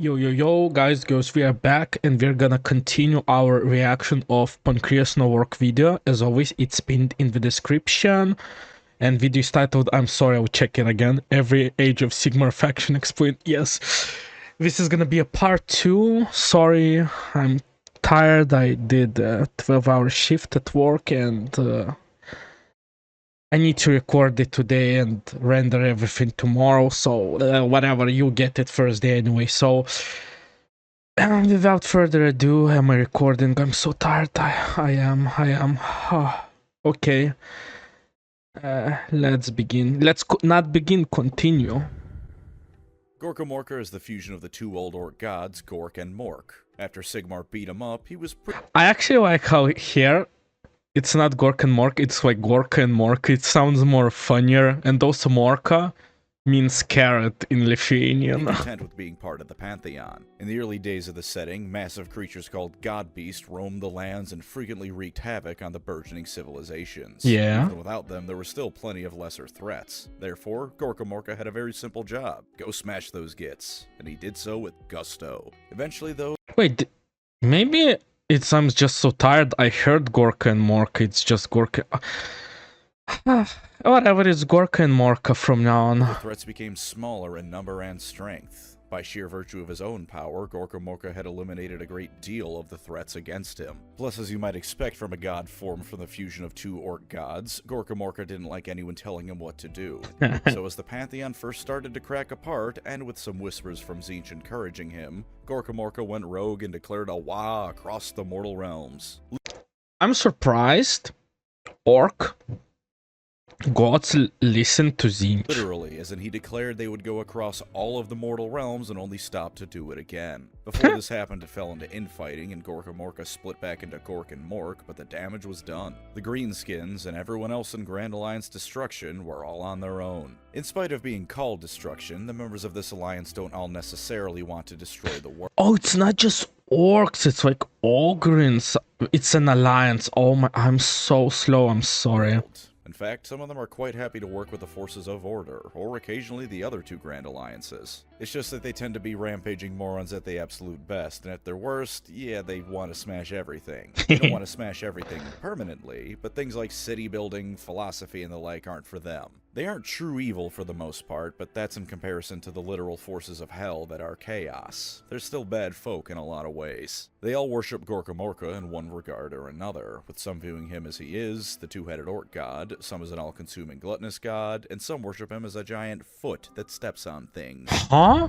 Yo, guys, girls, we are back and we're gonna continue our reaction of PancreasNoWork video. As always, it's pinned in the description. And video is titled, I'm sorry, I'll check it again. Every Age of Sigmar faction explained. Yes, this is gonna be a part 2. Sorry, I'm tired. I did a 12-hour shift at work and I need to record it today and render everything tomorrow. So whatever, you get it Thursday anyway. So without further ado, am I recording? I'm so tired. I am. Okay. Let's begin. Let's not begin, continue. Gorkamorka is the fusion of the two old orc gods, Gork and Mork. After Sigmar beat him up, he was I actually like how here it's not Gork and Mork, it's like Gorka and Mork. It sounds more funnier, and also Morka means carrot in Lithuanian. content with being part of the pantheon. In the early days of the setting, massive creatures called God Beast roamed the lands and frequently wreaked havoc on the burgeoning civilizations. Yeah. Even without them, there were still plenty of lesser threats. Therefore, Gorkamorka had a very simple job: go smash those gits. And he did so with gusto. Eventually, though, Wait, maybe I'm just so tired. I heard Gorka and Morka. It's just Gorka. Whatever, it's Gorka and Morka from now on. the threats became smaller in number and strength. By sheer virtue of his own power, Gorkamorka had eliminated a great deal of the threats against him. Plus, as you might expect from a god formed from the fusion of two orc gods, Gorkamorka didn't like anyone telling him what to do. So as the pantheon first started to crack apart, and with some whispers from Tzeentch encouraging him, Gorkamorka went rogue and declared a wah across the mortal realms. I'm surprised orc gods listen to Tzeentch. Literally, as in he declared they would go across all of the mortal realms and only stop to do it again. Before this happened, it fell into infighting, and Gorkamorka split back into Gork and Mork, but the damage was done. The Greenskins and everyone else in Grand Alliance Destruction were all on their own. In spite of being called Destruction, the members of this alliance don't all necessarily want to destroy the world. Oh, it's not just orcs, it's like ogrins. It's an alliance. Oh my, I'm so slow, I'm sorry. In fact, some of them are quite happy to work with the forces of Order, or occasionally the other two Grand Alliances. It's just that they tend to be rampaging morons at the absolute best, and at their worst, yeah, they want to smash everything. They don't want to smash everything permanently, but things like city building, philosophy, and the like aren't for them. They aren't true evil for the most part, but that's in comparison to the literal forces of hell that are chaos. They're still bad folk in a lot of ways. They all worship Gorkamorka in one regard or another, with some viewing him as he is, the two-headed orc god, some as an all-consuming gluttonous god, and some worship him as a giant foot that steps on things. Huh?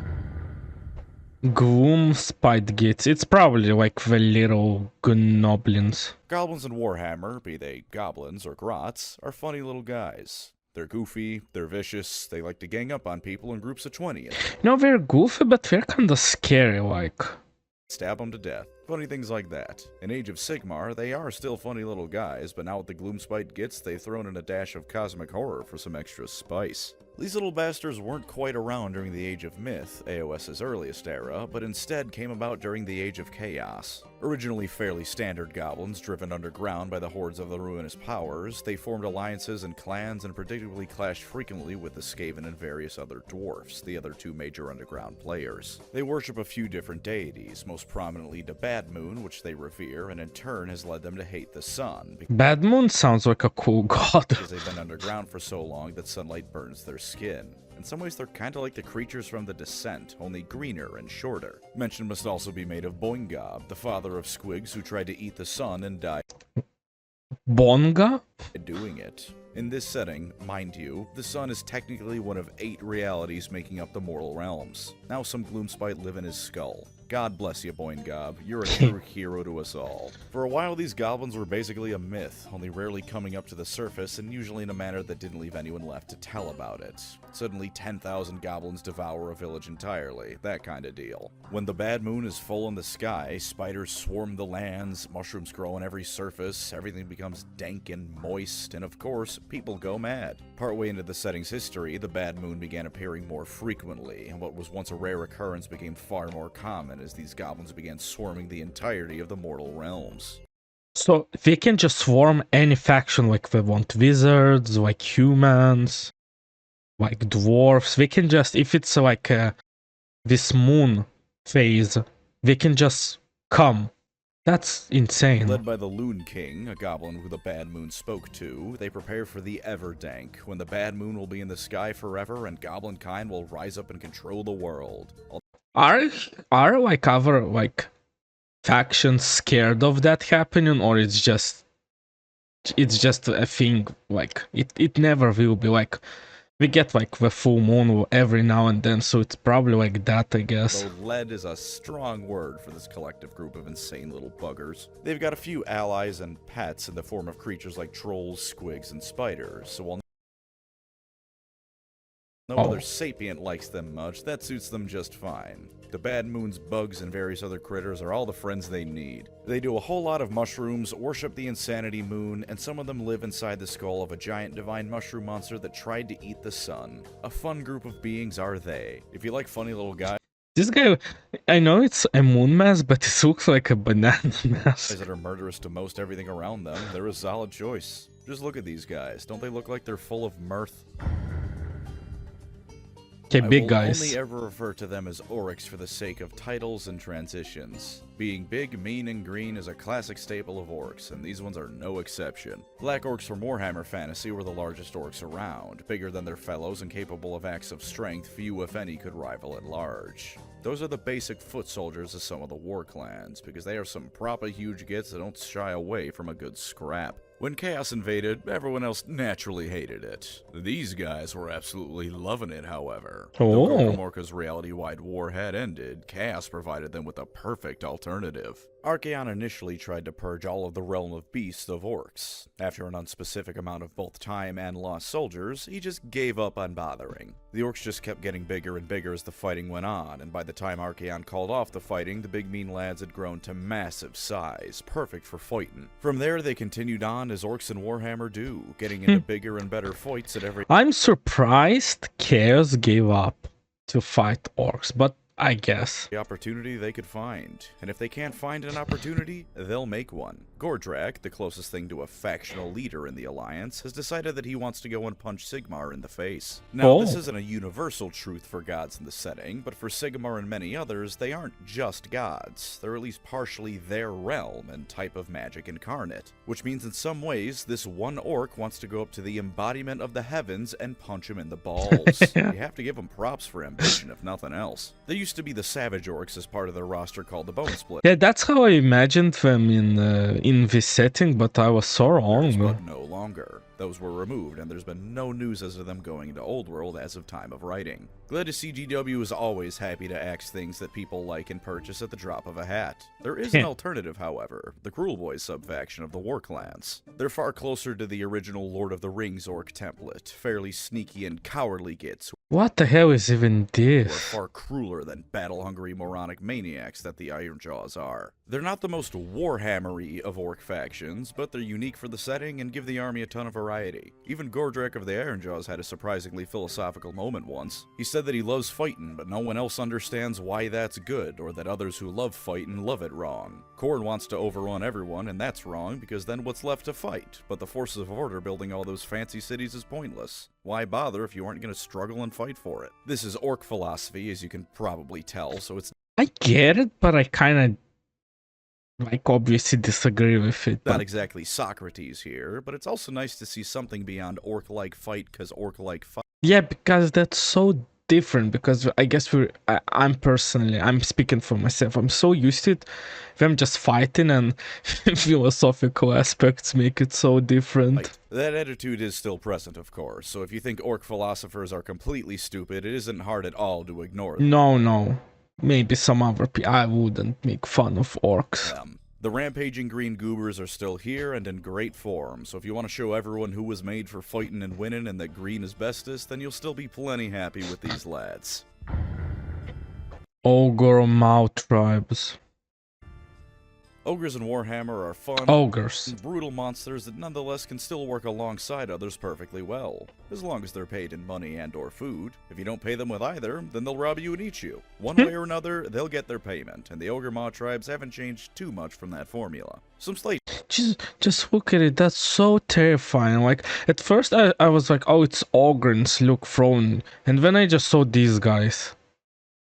Gloom Spite Gates. It's probably like the little goblins. Goblins in Warhammer, be they goblins or grots, are funny little guys. They're goofy, they're vicious, they like to gang up on people in groups of 20. You know, they're goofy, but they're kinda scary, like. Stab them to death. Funny things like that. In Age of Sigmar, they are still funny little guys, but now with the Gloomspite Gits, they've thrown in a dash of cosmic horror for some extra spice. These little bastards weren't quite around during the Age of Myth, AOS's earliest era, but instead came about during the Age of Chaos. Originally fairly standard goblins driven underground by the hordes of the Ruinous Powers, they formed alliances and clans and predictably clashed frequently with the Skaven and various other dwarfs, the other two major underground players. They worship a few different deities, most prominently the Bad Moon, which they revere, and in turn has led them to hate the sun. Bad Moon sounds like a cool god. Because they've been underground for so long that sunlight burns their skin. In some ways, they're kinda like the creatures from The Descent, only greener and shorter. Mention must also be made of Boingob, the father of Squigs who tried to eat the sun and died Bonga? doing it. In this setting, mind you, the sun is technically one of 8 realities making up the mortal realms. Now some Gloomspite live in his skull. God bless you, Boingob. You're a true hero to us all. For a while, these goblins were basically a myth, only rarely coming up to the surface, and usually in a manner that didn't leave anyone left to tell about it. Suddenly, 10,000 goblins devour a village entirely, that kind of deal. When the bad moon is full in the sky, spiders swarm the lands, mushrooms grow on every surface, everything becomes dank and moist, and of course, people go mad. Partway into the setting's history, the bad moon began appearing more frequently, and what was once a rare occurrence became far more common as these goblins began swarming the entirety of the mortal realms. So they can just swarm any faction, like they want wizards, like humans, like dwarfs. They can just, if it's like this moon phase. They can just come. That's insane. Led by the Loon King, a goblin who the Bad Moon spoke to, they prepare for the Everdank, when the Bad Moon will be in the sky forever and goblin kind will rise up and control the world. Are like other like factions scared of that happening, or it's just a thing? Like it never will be. Like we get like the full moon every now and then, so it's probably like that, I guess. Though lead is a strong word for this collective group of insane little buggers. They've got a few allies and pets in the form of creatures like trolls, squigs, and spiders, so while no other sapient likes them much, that suits them just fine. The Bad Moon's bugs and various other critters are all the friends they need. They do a whole lot of mushrooms, worship the Insanity Moon, and some of them live inside the skull of a giant divine mushroom monster that tried to eat the sun. A fun group of beings are they. If you like funny little guys, this guy, I know it's a moon mask, but it looks like a banana mask. that are murderous to most everything around them, they're a solid choice. Just look at these guys. Don't they look like they're full of mirth? Okay, big guys. I will only ever refer to them as Oryx for the sake of titles and transitions. Being big, mean, and green is a classic staple of orcs, and these ones are no exception. Black orcs from Warhammer Fantasy were the largest orcs around, bigger than their fellows and capable of acts of strength few if any could rival at large. Those are the basic foot soldiers of some of the war clans, because they are some proper huge gits that don't shy away from a good scrap. When Chaos invaded, everyone else naturally hated it. These guys were absolutely loving it, however. Though Gorkamorka's reality-wide war had ended, Chaos provided them with a perfect alternative. Archaon initially tried to purge all of the realm of beasts of orcs. After an unspecific amount of both time and lost soldiers, he just gave up on bothering. The orcs just kept getting bigger and bigger as the fighting went on, and by the time Archaon called off the fighting, the big mean lads had grown to massive size, perfect for fighting. From there, they continued on as orcs in Warhammer do, getting into bigger and better fights at every— I'm surprised Chaos gave up to fight orcs, but I guess the opportunity they could find. And if they can't find an opportunity, they'll make one. Gordrak, the closest thing to a factional leader in the Alliance, has decided that he wants to go and punch Sigmar in the face. Now, this isn't a universal truth for gods in the setting, but for Sigmar and many others, they aren't just gods. They're at least partially their realm and type of magic incarnate. Which means in some ways, this one orc wants to go up to the embodiment of the heavens and punch him in the balls. You have to give them props for ambition, if nothing else. There used to be the Savage Orcs as part of their roster called the Bone Split. Yeah, that's how I imagined them in this setting, but I was so wrong. But no longer. Those were removed, and there's been no news as to them going into Old World as of time of writing. Glad to see GW is always happy to axe things that people like and purchase at the drop of a hat. There is an alternative, however, the Cruel Boys subfaction of the War Clans. They're far closer to the original Lord of the Rings orc template, fairly sneaky and cowardly gits. What the hell is even this? Who are far crueler than battle-hungry moronic maniacs that the Ironjaws are. They're not the most Warhammer-y of orc factions, but they're unique for the setting and give the army a ton of variety. Even Gordrak of the Ironjaws had a surprisingly philosophical moment once. He said that he loves fighting, but no one else understands why that's good, or that others who love fighting love it wrong. Khorne wants to overrun everyone, and that's wrong, because then what's left to fight? But the forces of order building all those fancy cities is pointless. Why bother if you aren't going to struggle and fight for it? This is orc philosophy, as you can probably tell, so it's— I get it, but I kind of, like, obviously disagree with it. Not exactly Socrates here, but it's also nice to see something beyond orc-like fight, because orc-like fight— Yeah, because that's so different, because I guess I'm speaking for myself, I'm so used to it, them just fighting, and philosophical aspects make it so different. That attitude is still present, of course, so if you think orc philosophers are completely stupid, it isn't hard at all to ignore them. No. Maybe some other people, I wouldn't make fun of orcs. The rampaging green goobers are still here and in great form, so if you want to show everyone who was made for fighting and winning and that green is bestest, then you'll still be plenty happy with these lads. Ogre Mao tribes. Ogres in Warhammer are fun, and brutal monsters that nonetheless can still work alongside others perfectly well, as long as they're paid in money and or food. If you don't pay them with either, then they'll rob you and eat you. One way or another, they'll get their payment, and the Ogre Maw tribes haven't changed too much from that formula. Some slate— Just look at it, that's so terrifying. Like, at first I was like, oh, it's Ogrins look thrown, and then I just saw these guys.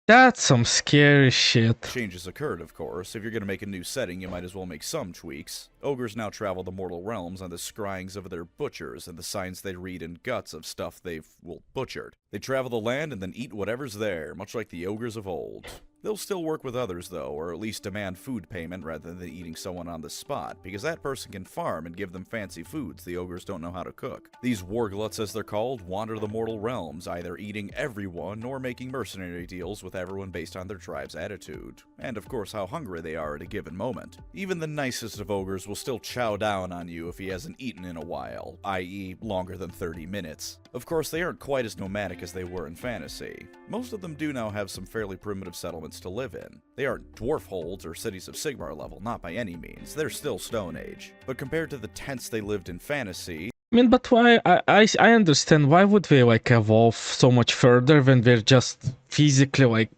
That's some scary shit. Changes occurred, of course. If you're going to make a new setting, you might as well make some tweaks. Ogres now travel the mortal realms on the scryings of their butchers and the signs they read in guts of stuff they've, well, butchered. They travel the land and then eat whatever's there, much like the ogres of old. They'll still work with others, though, or at least demand food payment rather than eating someone on the spot, because that person can farm and give them fancy foods the ogres don't know how to cook. These wargluts, as they're called, wander the mortal realms, either eating everyone or making mercenary deals with everyone based on their tribe's attitude, and of course how hungry they are at a given moment. Even the nicest of ogres will still chow down on you if he hasn't eaten in a while, i.e. longer than 30 minutes. Of course, they aren't quite as nomadic as they were in fantasy. Most of them do now have some fairly primitive settlements to live in. They aren't dwarf holds or cities of Sigmar level, not by any means. They're still Stone Age. But compared to the tents they lived in fantasy, I mean, but why? I understand. Why would they like evolve so much further when they're just physically like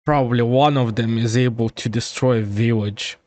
probably one of them is able to destroy a village?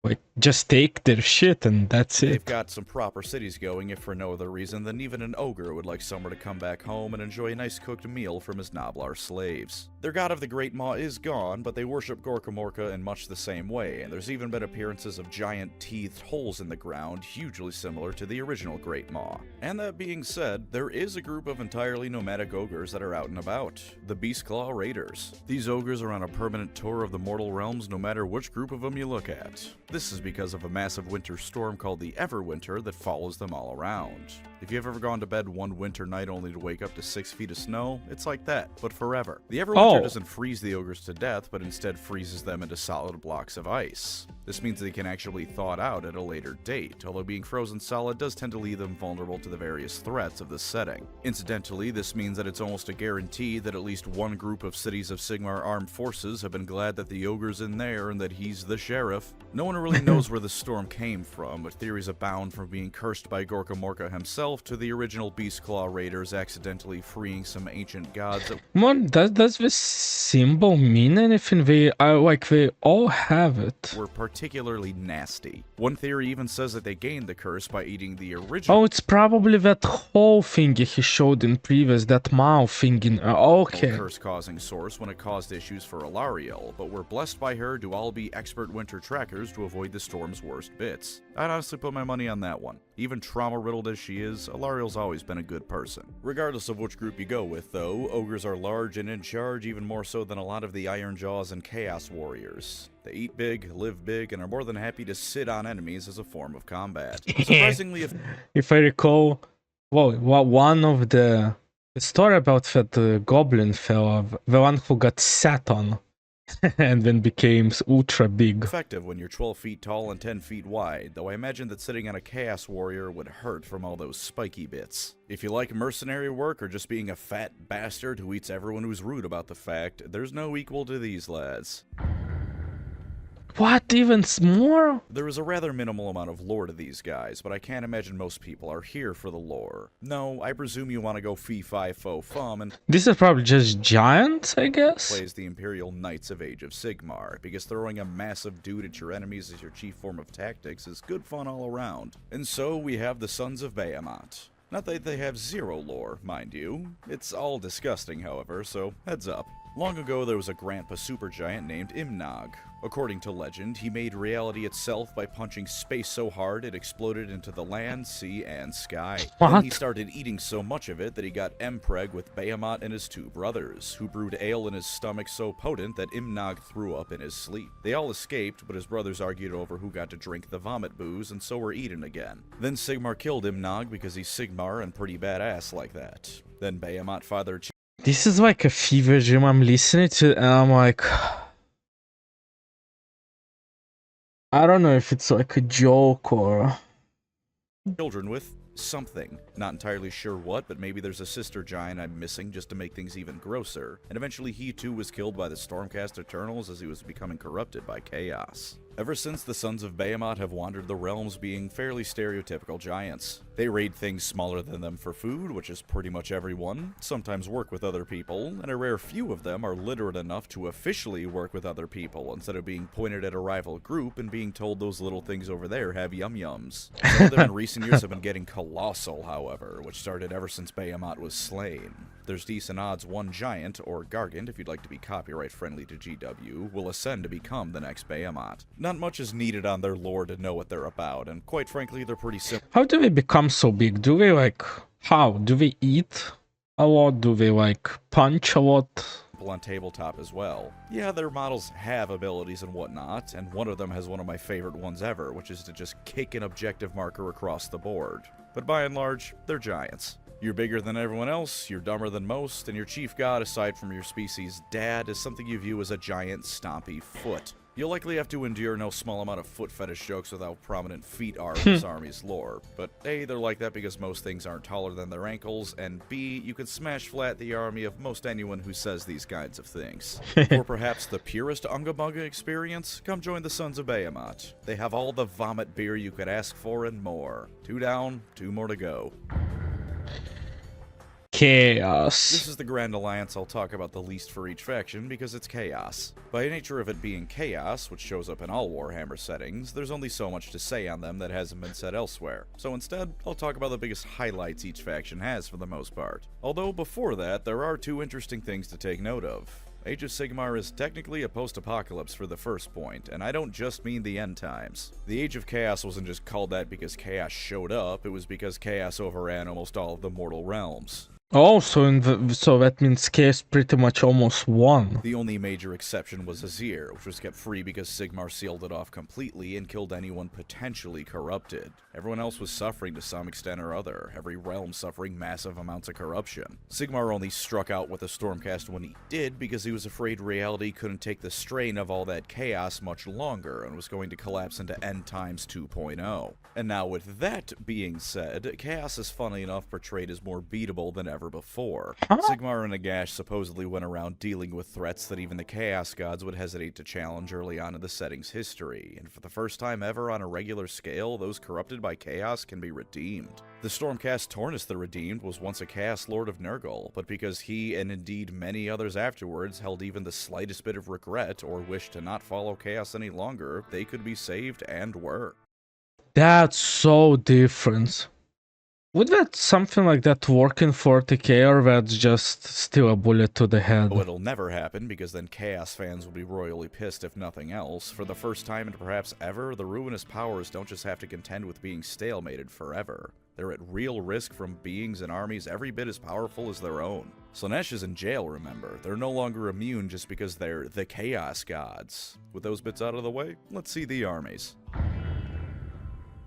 Like, just take their shit and that's it. they've got some proper cities going if for no other reason than even an ogre would like somewhere to come back home and enjoy a nice cooked meal from his Noblar slaves. Their god of the Great Maw is gone, but they worship Gorkamorka in much the same way, and there's even been appearances of giant teethed holes in the ground hugely similar to the original Great Maw. And that being said, there is a group of entirely nomadic ogres that are out and about, the Beastclaw Raiders. These ogres are on a permanent tour of the mortal realms no matter which group of them you look at. This is because of a massive winter storm called the Everwinter that follows them all around. If you've ever gone to bed one winter night only to wake up to 6 feet of snow, it's like that, but forever. The Everwinter doesn't freeze the ogres to death, but instead freezes them into solid blocks of ice. This means they can actually thaw out at a later date, although being frozen solid does tend to leave them vulnerable to the various threats of this setting. Incidentally, this means that it's almost a guarantee that at least one group of cities of Sigmar armed forces have been glad that the ogre's in there and that he's the sheriff. No one really knows where the storm came from, but theories abound from being cursed by Gorkamorka himself to the original Beastclaw Raiders accidentally freeing some ancient gods. What does this symbol mean anything? They are like they all have it. Were particularly nasty. One theory even says that they gained the curse by eating the original. Oh, it's probably that whole thing he showed in previous, that mouth thing in. Okay. Curse-causing source when it caused issues for Alariel, but were blessed by her to all be expert winter trackers to avoid the storm's worst bits. I'd honestly put my money on that one. Even trauma-riddled as she is, Alariel's always been a good person. Regardless of which group you go with, though, ogres are large and in charge even more so than a lot of the Iron Jaws and Chaos Warriors. They eat big, live big, and are more than happy to sit on enemies as a form of combat. Surprisingly, if I recall, well, one of the story about that goblin fella, the one who got sat on and then became ultra big. Effective when you're 12 feet tall and 10 feet wide, though I imagine that sitting on a Chaos Warrior would hurt from all those spiky bits. If you like mercenary work or just being a fat bastard who eats everyone who's rude about the fact, there's no equal to these lads. What, even more? There is a rather minimal amount of lore to these guys, but I can't imagine most people are here for the lore. No, I presume you want to go fee-fi-fo-fum and this is probably just giants, I guess? plays the Imperial Knights of Age of Sigmar, because throwing a massive dude at your enemies as your chief form of tactics is good fun all around. And so we have the Sons of Behemoth. Not that they have zero lore, mind you. It's all disgusting, however, so heads up. Long ago, there was a grandpa supergiant named Imnog. According to legend, he made reality itself by punching space so hard it exploded into the land, sea, and sky. What? Then he started eating so much of it that he got Empreg with Behemoth and his two brothers, who brewed ale in his stomach so potent that Imnog threw up in his sleep. They all escaped, but his brothers argued over who got to drink the vomit booze, and so were eaten again. Then Sigmar killed Imnog because he's Sigmar and pretty badass like that. Then Behemoth fathered This is like a fever dream I'm listening to, and I'm like, I don't know if it's like a joke or... children with something. Not entirely sure what, but maybe there's a sister giant I'm missing just to make things even grosser. And eventually he too was killed by the Stormcast Eternals as he was becoming corrupted by chaos. Ever since the Sons of Behemoth have wandered the realms being fairly stereotypical giants. They raid things smaller than them for food, which is pretty much everyone, sometimes work with other people, and a rare few of them are literate enough to officially work with other people instead of being pointed at a rival group and being told those little things over there have yum-yums. Some of them in recent years have been getting colossal, however, which started ever since Behemoth was slain. There's decent odds one giant, or Gargant if you'd like to be copyright friendly to GW, will ascend to become the next Behemoth. Not much is needed on their lore to know what they're about, and quite frankly they're pretty simple. How do they become so big? Do they how? Do they eat a lot? Do they punch a lot? On tabletop as well. Yeah, their models have abilities and whatnot, and one of them has one of my favorite ones ever, which is to just kick an objective marker across the board. But by and large, they're giants. You're bigger than everyone else, you're dumber than most, and your chief god, aside from your species' dad, is something you view as a giant stompy foot. You'll likely have to endure no small amount of foot fetish jokes with how prominent feet are in this army's lore. But A, they're like that because most things aren't taller than their ankles, and B, you can smash flat the army of most anyone who says these kinds of things. Or perhaps the purest Unga Bunga experience? Come join the Sons of Behemoth. They have all the vomit beer you could ask for and more. 2 down, 2 more to go. Chaos. This is the Grand Alliance I'll talk about the least for each faction because it's chaos. By nature of it being chaos, which shows up in all Warhammer settings, there's only so much to say on them that hasn't been said elsewhere. So instead, I'll talk about the biggest highlights each faction has for the most part. Although before that, there are 2 interesting things to take note of. Age of Sigmar is technically a post-apocalypse for the first point, and I don't just mean the end times. The Age of Chaos wasn't just called that because chaos showed up, it was because chaos overran almost all of the mortal realms. Oh, so that means Chaos pretty much almost won. The only major exception was Azir, which was kept free because Sigmar sealed it off completely and killed anyone potentially corrupted. Everyone else was suffering to some extent or other, every realm suffering massive amounts of corruption. Sigmar only struck out with the Stormcast when he did because he was afraid reality couldn't take the strain of all that chaos much longer and was going to collapse into End Times 2.0. And now with that being said, Chaos is funny enough portrayed as more beatable than ever before. Sigmar and Nagash supposedly went around dealing with threats that even the Chaos Gods would hesitate to challenge early on in the setting's history, and for the first time ever on a regular scale, those corrupted by Chaos can be redeemed. The Stormcast Tornus the Redeemed was once a Chaos Lord of Nurgle, but because he, and indeed many others afterwards, held even the slightest bit of regret or wished to not follow Chaos any longer, they could be saved and were. That's so different. Would that something like that work in 40k, or that's just still a bullet to the head? Oh, it'll never happen, because then Chaos fans will be royally pissed if nothing else. For the first time and perhaps ever, the Ruinous Powers don't just have to contend with being stalemated forever. They're at real risk from beings and armies every bit as powerful as their own. Slaanesh is in jail, remember. They're no longer immune just because they're the Chaos Gods. With those bits out of the way, let's see the armies.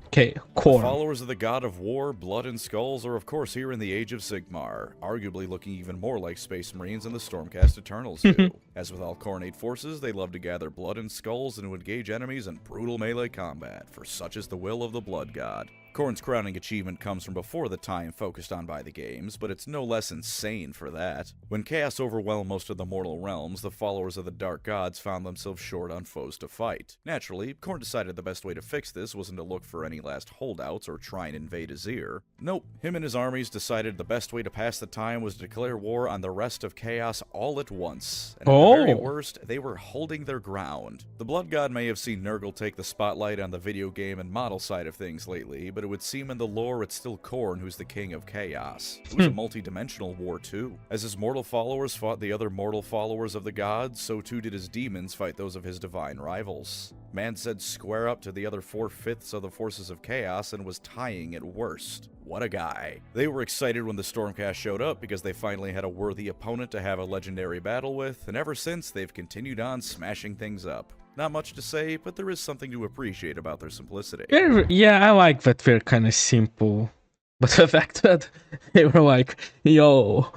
Okay, core. The followers of the God of War, Blood and Skulls are of course here in the Age of Sigmar, arguably looking even more like Space Marines than the Stormcast Eternals do. As with all Khornate forces, they love to gather blood and skulls and to engage enemies in brutal melee combat, for such is the will of the Blood God. Khorne's crowning achievement comes from before the time focused on by the games, but it's no less insane for that. When Chaos overwhelmed most of the mortal realms, the followers of the Dark Gods found themselves short on foes to fight. Naturally, Khorne decided the best way to fix this wasn't to look for any last holdouts or try and invade Azir. Nope, him and his armies decided the best way to pass the time was to declare war on the rest of Chaos all at once. And at the very worst, they were holding their ground. The Blood God may have seen Nurgle take the spotlight on the video game and model side of things lately, but it would seem in the lore it's still Khorne who's the king of chaos. It was a multi-dimensional war too. As his mortal followers fought the other mortal followers of the gods, so too did his demons fight those of his divine rivals. Man said square up to the other 4/5 of the forces of chaos and was tying at worst. What a guy. They were excited when the Stormcast showed up because they finally had a worthy opponent to have a legendary battle with, and ever since they've continued on smashing things up. Not much to say, but there is something to appreciate about their simplicity. Yeah, I like that they're kind of simple. But the fact that they were like, yo,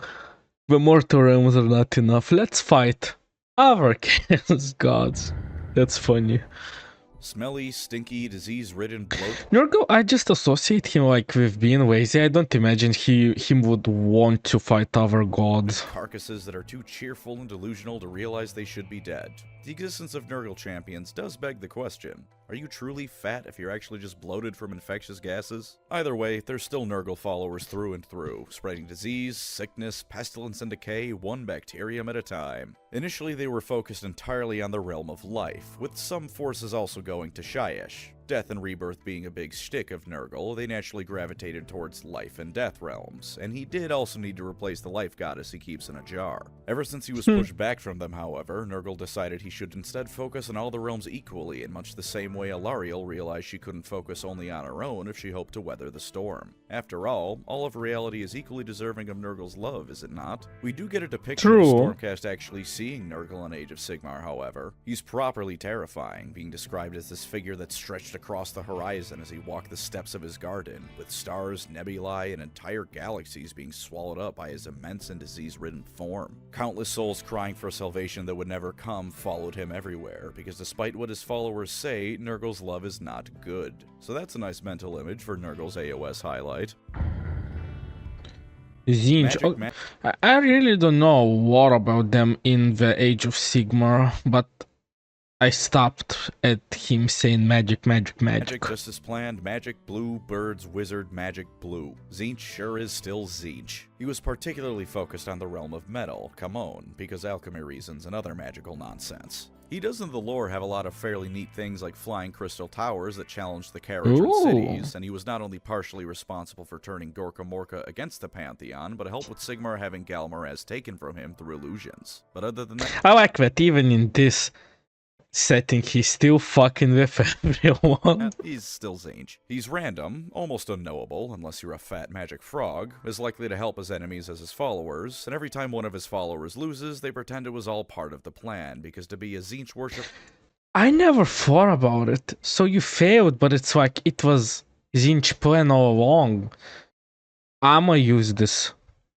the mortal realms are not enough, let's fight other chaos gods. That's funny. Smelly, stinky, disease-ridden bloat. Nurgle, I just associate him like with being lazy. I don't imagine him would want to fight other gods. Carcasses that are too cheerful and delusional to realize they should be dead. The existence of Nurgle champions does beg the question, are you truly fat if you're actually just bloated from infectious gases? Either way, they're still Nurgle followers through and through, spreading disease, sickness, pestilence, and decay one bacterium at a time. Initially, they were focused entirely on the realm of life, with some forces also going to Shyish. Death and rebirth being a big shtick of Nurgle, they naturally gravitated towards life and death realms, and he did also need to replace the life goddess he keeps in a jar. Ever since he was pushed back from them, however, Nurgle decided he should instead focus on all the realms equally, in much the same way Alariel realized she couldn't focus only on her own if she hoped to weather the storm. After all of reality is equally deserving of Nurgle's love, is it not? We do get a depiction of Stormcast actually seeing Nurgle in Age of Sigmar, however. He's properly terrifying, being described as this figure that stretched across the horizon as he walked the steps of his garden, with stars, nebulae, and entire galaxies being swallowed up by his immense and disease-ridden form. Countless souls crying for salvation that would never come followed him everywhere, because despite what his followers say, Nurgle's love is not good. So that's a nice mental image for Nurgle's AOS highlight. Tzeentch. I really don't know what about them in the Age of Sigmar, but I stopped at him saying magic. Magic just as planned. Magic, blue, birds, wizard, magic, blue. Tzeentch sure is still Tzeentch. He was particularly focused on the realm of metal, come on, because alchemy reasons and other magical nonsense. He does in the lore have a lot of fairly neat things like flying crystal towers that challenge the Kharadron cities, and he was not only partially responsible for turning Gorka Morka against the Pantheon, but helped with Sigmar having Galmaraz taken from him through illusions. But other than that, I like that even in this setting, he's still fucking with everyone. He's still Tzeentch. He's random, almost unknowable, unless you're a fat magic frog, as likely to help his enemies as his followers, and every time one of his followers loses, they pretend it was all part of the plan, because to be a Tzeentch worship... I never thought about it. So you failed, but it's like it was Tzeentch plan all along. I'ma use this.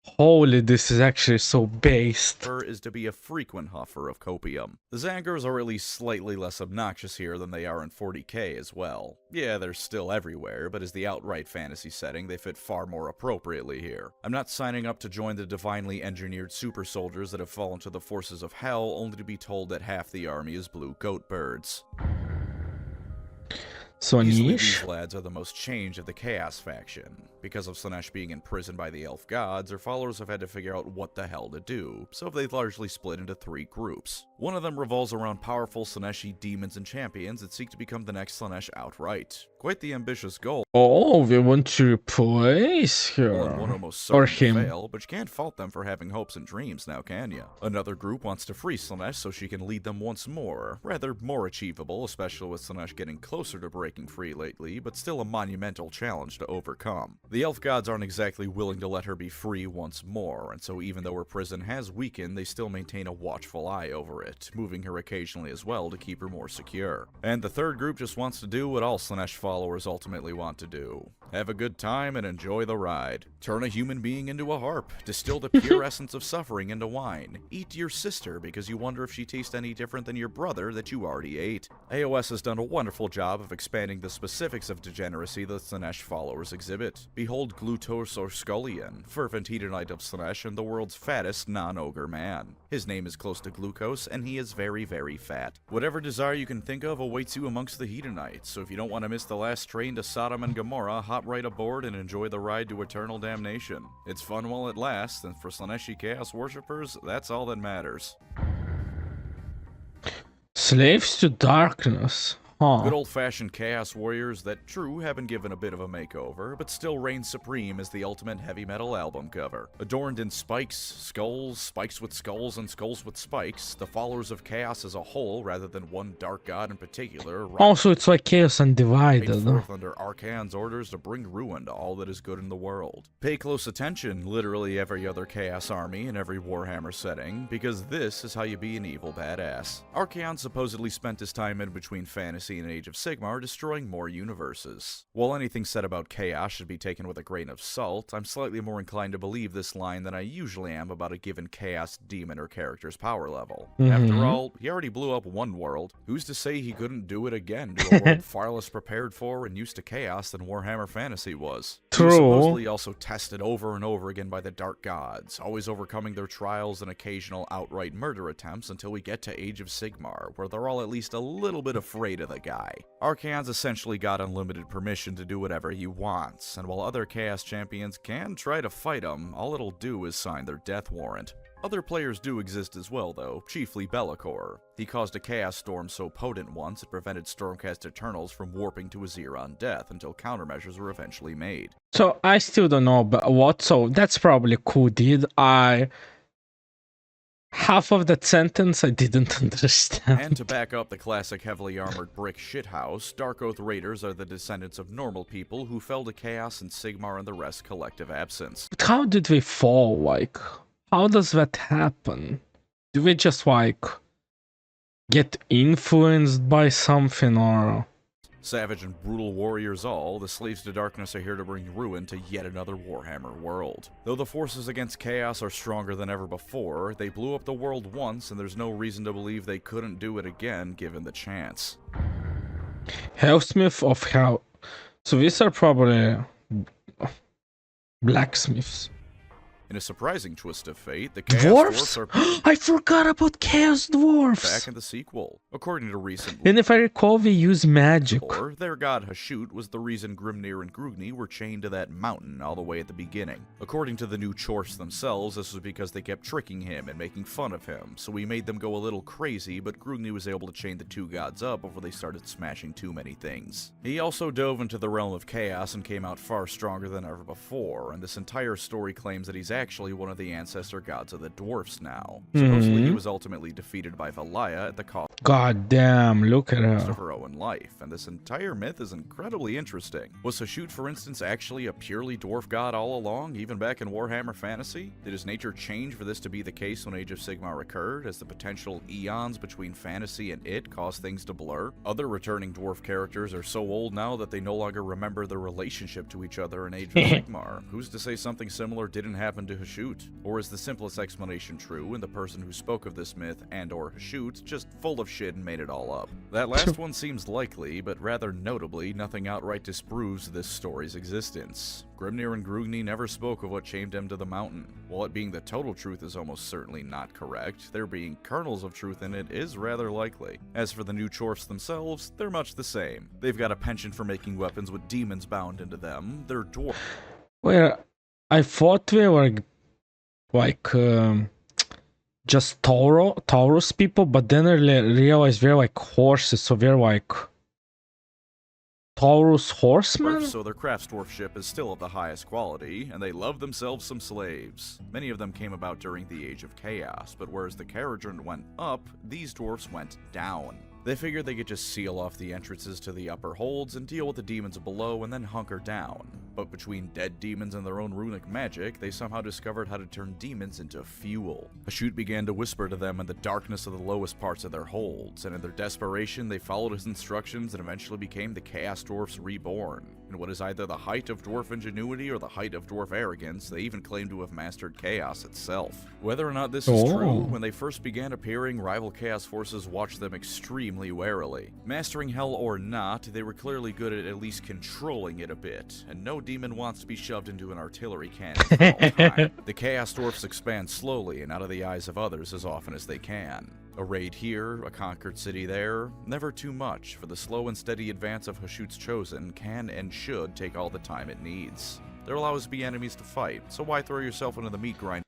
Holy, this is actually so based. Is to be a frequent huffer of copium. The Zangars are at least slightly less obnoxious here than they are in 40k as well. Yeah, they're still everywhere, but as the outright fantasy setting, they fit far more appropriately here. I'm not signing up to join the divinely engineered super soldiers that have fallen to the forces of hell, only to be told that half the army is blue goat birds. So these lads are the most changed of the Chaos faction. Because of Slaanesh being imprisoned by the elf gods, their followers have had to figure out what the hell to do, so they've largely split into 3 groups. One of them revolves around powerful Slaaneshi demons and champions that seek to become the next Slaanesh outright. Quite the ambitious goal. Oh, we want to replace her. One almost or him. Fail, but you can't fault them for having hopes and dreams now, can you? Another group wants to free Slaanesh so she can lead them once more. Rather more achievable, especially with Slaanesh getting closer to breaking free lately, but still a monumental challenge to overcome. The elf gods aren't exactly willing to let her be free once more, and so even though her prison has weakened, they still maintain a watchful eye over it, moving her occasionally as well to keep her more secure. And the third group just wants to do what all Slaanesh followers ultimately want to do. Have a good time and enjoy the ride. Turn a human being into a harp. Distill the pure essence of suffering into wine. Eat your sister because you wonder if she tastes any different than your brother that you already ate. AOS has done a wonderful job of expanding the specifics of degeneracy that Slaanesh followers exhibit. Behold Glutos or Scullion, fervent hedonite of Slaanesh and the world's fattest non-ogre man. His name is close to glucose, and he is very, very fat. Whatever desire you can think of awaits you amongst the hedonites, so if you don't want to miss the last train to Sodom and Gomorrah, hop right aboard and enjoy the ride to eternal damnation. It's fun while it lasts, and for Slaaneshi Chaos worshippers, that's all that matters. Slaves to darkness. Good old-fashioned Chaos Warriors that, true, have been given a bit of a makeover, but still reign supreme as the ultimate heavy metal album cover. Adorned in spikes, skulls, spikes with skulls, and skulls with spikes, the followers of Chaos as a whole, rather than one dark god in particular, also it's like Chaos Undivided. Forth under Arkhan's orders to bring ruin to all that is good in the world. Pay close attention, literally every other Chaos army in every Warhammer setting, because this is how you be an evil badass. Arkhan supposedly spent his time in between fantasy seen in Age of Sigmar destroying more universes. While anything said about chaos should be taken with a grain of salt, I'm slightly more inclined to believe this line than I usually am about a given chaos demon or character's power level. After all, he already blew up one world. Who's to say he couldn't do it again to a world far less prepared for and used to chaos than Warhammer Fantasy was? He was supposedly also tested over and over again by the Dark Gods, always overcoming their trials and occasional outright murder attempts until we get to Age of Sigmar, where they're all at least a little bit afraid of the guy. Archaon's essentially got unlimited permission to do whatever he wants, and while other Chaos champions can try to fight him, all it'll do is sign their death warrant. Other players do exist as well, though, chiefly Be'lakor. He caused a Chaos Storm so potent once it prevented Stormcast Eternals from warping to Azeron Death until countermeasures were eventually made. So I still don't know but what, so that's probably cool, did I... Half of that sentence I didn't understand. And to back up the classic heavily armored brick shithouse, Dark Oath Raiders are the descendants of normal people who fell to Chaos and Sigmar and the rest's collective absence. But how did we fall, like? How does that happen? Do we just, like, get influenced by something, or...? Savage and brutal warriors all, the Slaves to Darkness are here to bring ruin to yet another Warhammer world. Though the forces against Chaos are stronger than ever before, they blew up the world once and there's no reason to believe they couldn't do it again given the chance. Hellsmith of Hell. So these are probably... blacksmiths. In a surprising twist of fate, the Chaos Dwarfs? are I forgot about Chaos Dwarfs! back in the sequel. According to recent And if I recall, they use magic. their god Hashut was the reason Grimnir and Grugni were chained to that mountain all the way at the beginning. According to the new Chorfs themselves, this was because they kept tricking him and making fun of him, so he made them go a little crazy, but Grugni was able to chain the two gods up before they started smashing too many things. He also dove into the realm of chaos and came out far stronger than ever before, and this entire story claims that he's actually one of the ancestor gods of the dwarfs now. Supposedly he was ultimately defeated by Valaya at the cost God damn, look at of her. her own life, and this entire myth is incredibly interesting. Was Hashut, for instance, actually a purely dwarf god all along, even back in Warhammer Fantasy? Did his nature change for this to be the case when Age of Sigmar occurred, as the potential eons between fantasy and it caused things to blur? Other returning dwarf characters are so old now that they no longer remember their relationship to each other in Age of Sigmar. Who's to say something similar didn't happen to Hashut? Or is the simplest explanation true, and the person who spoke of this myth and/or Hashut just full of shit and made it all up? That last one seems likely, but rather notably, nothing outright disproves this story's existence. Grimnir and Grugni never spoke of what chained them to the mountain. While it being the total truth is almost certainly not correct, there being kernels of truth in it is rather likely. As for the new Chorfs themselves, they're much the same. They've got a penchant for making weapons with demons bound into them. They're dwarf. Well, I thought we were like just Taurus people, but then I realized we're like horses, so we're like Taurus horsemen? So their craft dwarfship is still of the highest quality, and they love themselves some slaves. Many of them came about during the Age of Chaos, but whereas the Kharadron went up, these dwarfs went down. They figured they could just seal off the entrances to the upper holds and deal with the demons below and then hunker down. But between dead demons and their own runic magic, they somehow discovered how to turn demons into fuel. Hashut began to whisper to them in the darkness of the lowest parts of their holds, and in their desperation, they followed his instructions and eventually became the Chaos Dwarfs Reborn. In what is either the height of dwarf ingenuity or the height of dwarf arrogance, they even claim to have mastered chaos itself. Whether or not this is true, when they first began appearing, rival chaos forces watched them extremely warily. Mastering hell or not, they were clearly good at least controlling it a bit, and no demon wants to be shoved into an artillery cannon for all time. The Chaos Dwarfs expand slowly and out of the eyes of others as often as they can. A raid here, a conquered city there, never too much, for the slow and steady advance of Hashut's Chosen can and should take all the time it needs. There'll always be enemies to fight, so why throw yourself into the meat grinder?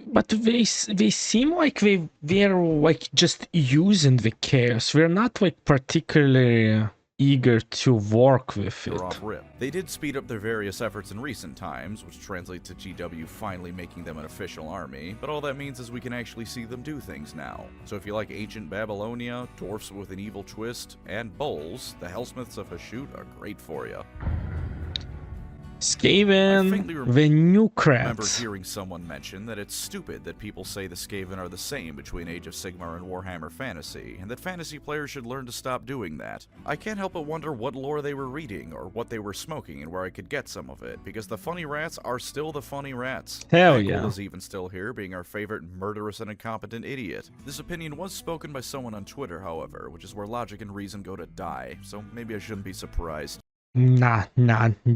But they seem like they're like just using the chaos. We're not like particularly eager to work with it. Off rip. They did speed up their various efforts in recent times, which translates to GW finally making them an official army, but all that means is we can actually see them do things now. So if you like ancient Babylonia, dwarfs with an evil twist, and bulls, the Hellsmiths of Hashut are great for you. Skaven, the new remember crats. hearing someone mention that it's stupid that people say the Skaven are the same between Age of Sigmar and Warhammer Fantasy, and that fantasy players should learn to stop doing that. I can't help but wonder what lore they were reading, or what they were smoking, and where I could get some of it, because the funny rats are still the funny rats. Hell yeah. is even still here, being our favorite murderous and incompetent idiot. This opinion was spoken by someone on Twitter, however, which is where logic and reason go to die, so maybe I shouldn't be surprised. Nah,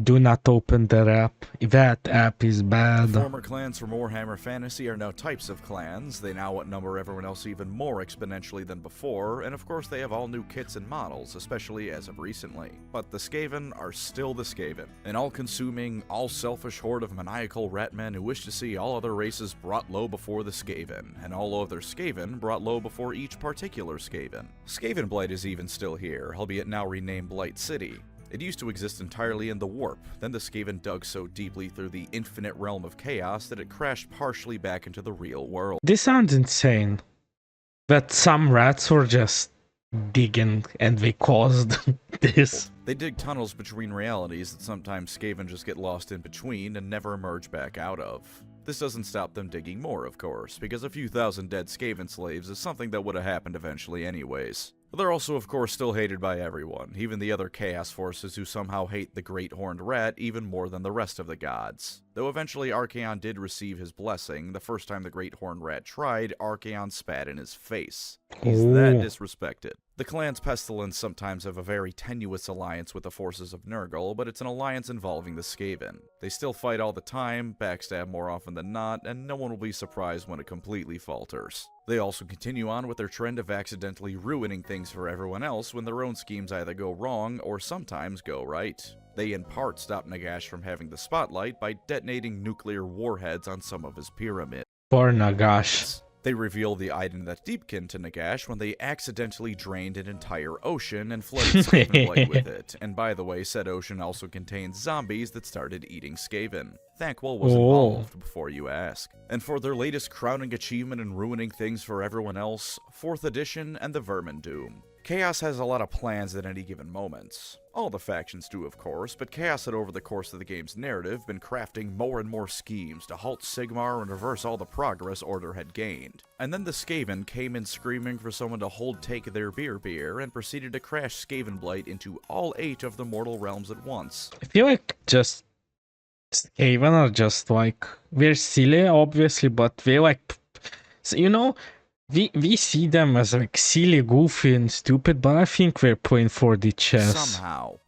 do not open that app. That app is bad. The former clans from Warhammer Fantasy are now types of clans. They now outnumber everyone else even more exponentially than before, and of course they have all new kits and models, especially as of recently. But the Skaven are still the Skaven, an all-consuming, all-selfish horde of maniacal ratmen who wish to see all other races brought low before the Skaven, and all other Skaven brought low before each particular Skaven. Skaven Blight is even still here, albeit now renamed Blight City. It used to exist entirely in the Warp, then the Skaven dug so deeply through the infinite realm of chaos that it crashed partially back into the real world. This sounds insane. That some rats were just digging and they caused this. They dig tunnels between realities that sometimes Skaven just get lost in between and never emerge back out of. This doesn't stop them digging more, of course, because a few thousand dead Skaven slaves is something that would have happened eventually anyways. But they're also, of course, still hated by everyone, even the other Chaos Forces who somehow hate the Great Horned Rat even more than the rest of the gods. Though eventually Archaon did receive his blessing, the first time the Great Horned Rat tried, Archaon spat in his face. He's that disrespected. The clan's Pestilence sometimes have a very tenuous alliance with the forces of Nurgle, but it's an alliance involving the Skaven. They still fight all the time, backstab more often than not, and no one will be surprised when it completely falters. They also continue on with their trend of accidentally ruining things for everyone else when their own schemes either go wrong or sometimes go right. They in part stop Nagash from having the spotlight by detonating nuclear warheads on some of his pyramids. Poor Nagash. They reveal the Iden Deepkin to Nagash when they accidentally drained an entire ocean and flooded Skaven Blight with it. And by the way, said ocean also contains zombies that started eating Skaven. Thankwell was involved, before you ask. And for their latest crowning achievement in ruining things for everyone else, 4th edition and the Vermin Doom. Chaos has a lot of plans at any given moment. All the factions do, of course, but Chaos had over the course of the game's narrative been crafting more and more schemes to halt Sigmar and reverse all the progress Order had gained. And then the Skaven came in screaming for someone to take their beer and proceeded to crash Skaven Blight into all 8 of the mortal realms at once. I feel like just Skaven are just like, we're silly obviously, but we're like, you know, we see them as like silly, goofy and stupid, but I think we're playing 4D chess. Somehow.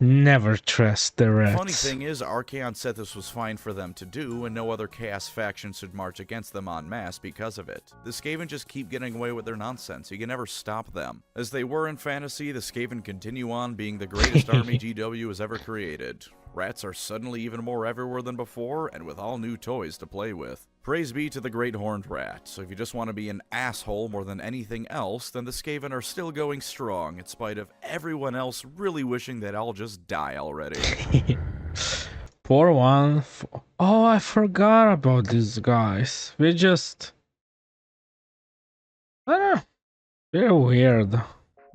Never trust the rats. Funny thing is, Archaon said this was fine for them to do, and no other Chaos faction should march against them en masse because of it. The Skaven just keep getting away with their nonsense. You can never stop them. As they were in Fantasy, the Skaven continue on being the greatest army GW has ever created. Rats are suddenly even more everywhere than before, and with all new toys to play with. Praise be to the Great Horned Rat. So if you just want to be an asshole more than anything else, then the Skaven are still going strong, in spite of everyone else really wishing they'd all just die already. Poor one. Oh, I forgot about these guys. We just... I don't know. They're weird.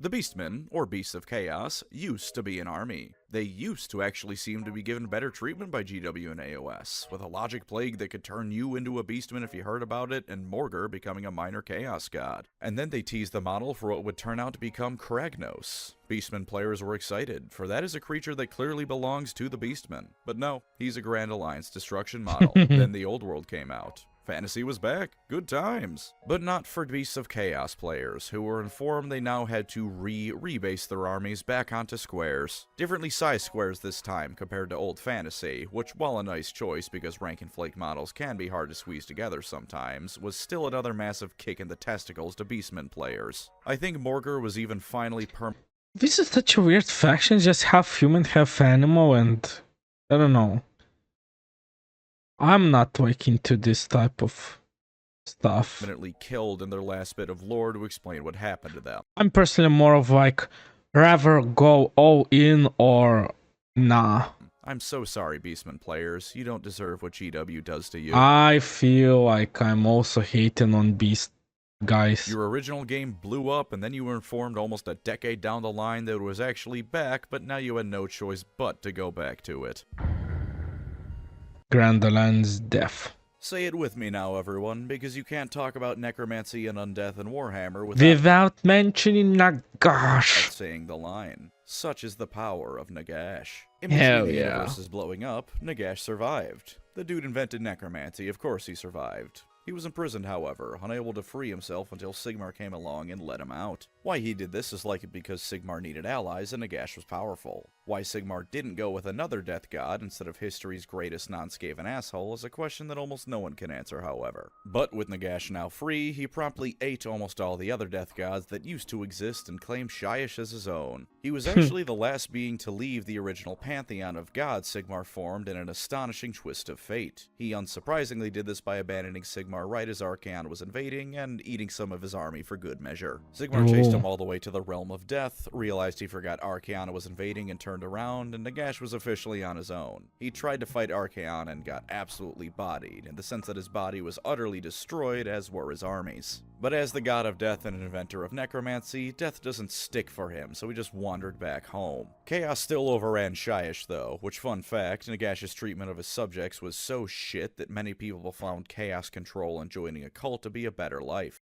The Beastmen, or Beasts of Chaos, used to be an army. They used to actually seem to be given better treatment by GW and AOS, with a logic plague that could turn you into a Beastman if you heard about it, and Morgur becoming a minor Chaos god. And then they teased the model for what would turn out to become Kragnos. Beastman players were excited, for that is a creature that clearly belongs to the Beastman. But no, he's a Grand Alliance destruction model. Then the Old World came out. Fantasy was back. Good times. But not for Beasts of Chaos players, who were informed they now had to rebase their armies back onto squares. Differently sized squares this time compared to old Fantasy, which, while a nice choice because rank and flake models can be hard to squeeze together sometimes, was still another massive kick in the testicles to Beastmen players. I think Morgur was even finally This is such a weird faction, just half human, half animal, and I don't know. I'm not like into this type of stuff. permanently killed in their last bit of lore to explain what happened to them. I'm personally more of like, rather go all in or nah. I'm so sorry, Beastman players. You don't deserve what GW does to you. I feel like I'm also hating on Beast guys. Your original game blew up, and then you were informed almost a decade down the line that it was actually back, but now you had no choice but to go back to it. Grandalan's death. Say it with me now, everyone, because you can't talk about necromancy and undeath and Warhammer Without mentioning without Nagash. saying the line. Such is the power of Nagash. In between Hell the yeah. universes blowing up, Nagash survived. The dude invented necromancy, of course he survived. He was imprisoned, however, unable to free himself until Sigmar came along and let him out. Why he did this is likely because Sigmar needed allies and Nagash was powerful. Why Sigmar didn't go with another death god instead of history's greatest non-Skaven asshole is a question that almost no one can answer, however. But with Nagash now free, he promptly ate almost all the other death gods that used to exist and claimed Shyish as his own. He was actually the last being to leave the original pantheon of gods Sigmar formed in an astonishing twist of fate. He unsurprisingly did this by abandoning Sigmar right as Archaon was invading and eating some of his army for good measure. Sigmar chased him all the way to the realm of death, realized he forgot Archaon was invading and turned around, and Nagash was officially on his own. He tried to fight Archaon and got absolutely bodied, in the sense that his body was utterly destroyed, as were his armies. But as the god of death and an inventor of necromancy, death doesn't stick for him, so he just wandered back home. Chaos still overran Shyish, though, which, fun fact, Nagash's treatment of his subjects was so shit that many people found chaos control and joining a cult to be a better life.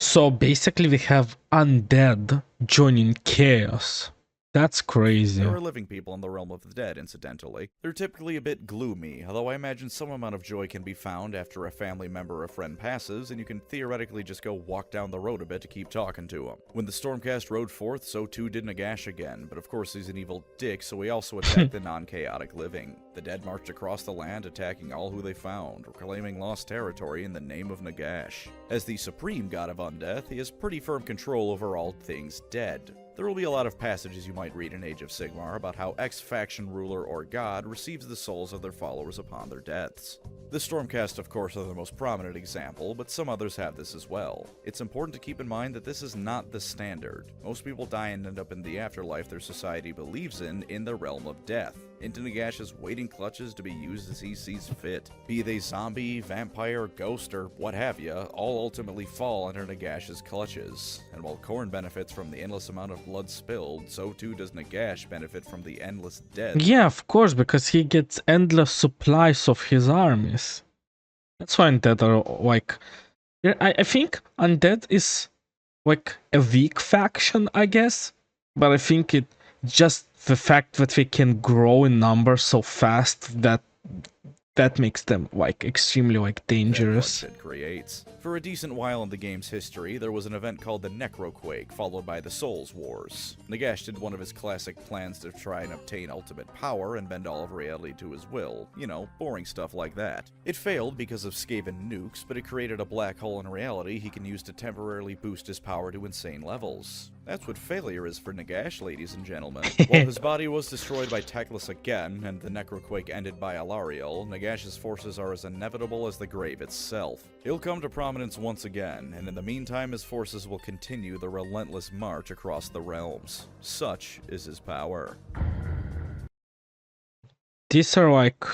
So basically we have undead joining chaos. That's crazy. There are living people in the realm of the dead, incidentally. They're typically a bit gloomy, although I imagine some amount of joy can be found after a family member or friend passes, and you can theoretically just go walk down the road a bit to keep talking to him. When the Stormcast rode forth, so too did Nagash again, but of course he's an evil dick, so he also attacked the non-chaotic living. The dead marched across the land, attacking all who they found, reclaiming lost territory in the name of Nagash. As the supreme god of undeath, he has pretty firm control over all things dead. There will be a lot of passages you might read in Age of Sigmar about how X-faction ruler or god receives the souls of their followers upon their deaths. The Stormcast, of course, are the most prominent example, but some others have this as well. It's important to keep in mind that this is not the standard. Most people die and end up in the afterlife their society believes in the realm of death, into Nagash's waiting clutches to be used as he sees fit. Be they zombie, vampire, ghost, or what have ya, all ultimately fall under Nagash's clutches. And while Khorne benefits from the endless amount of blood spilled, so too does Nagash benefit from the endless death. Yeah, of course, because he gets endless supplies of his armies. That's why undead are like... I think undead is like a weak faction, I guess. But I think it just the fact that they can grow in number so fast that makes them like extremely like dangerous. That bloodshed creates. For a decent while in the game's history, there was an event called the Necroquake, followed by the Souls Wars. Nagash did one of his classic plans to try and obtain ultimate power and bend all of reality to his will. You know, boring stuff like that. It failed because of Skaven nukes, but it created a black hole in reality he can use to temporarily boost his power to insane levels. That's what failure is for Nagash, ladies and gentlemen. While his body was destroyed by Teclis again, and the Necroquake ended by Alariel, Nagash's forces are as inevitable as the grave itself. He'll come to prominence once again, and in the meantime his forces will continue the relentless march across the realms. Such is his power. These are like...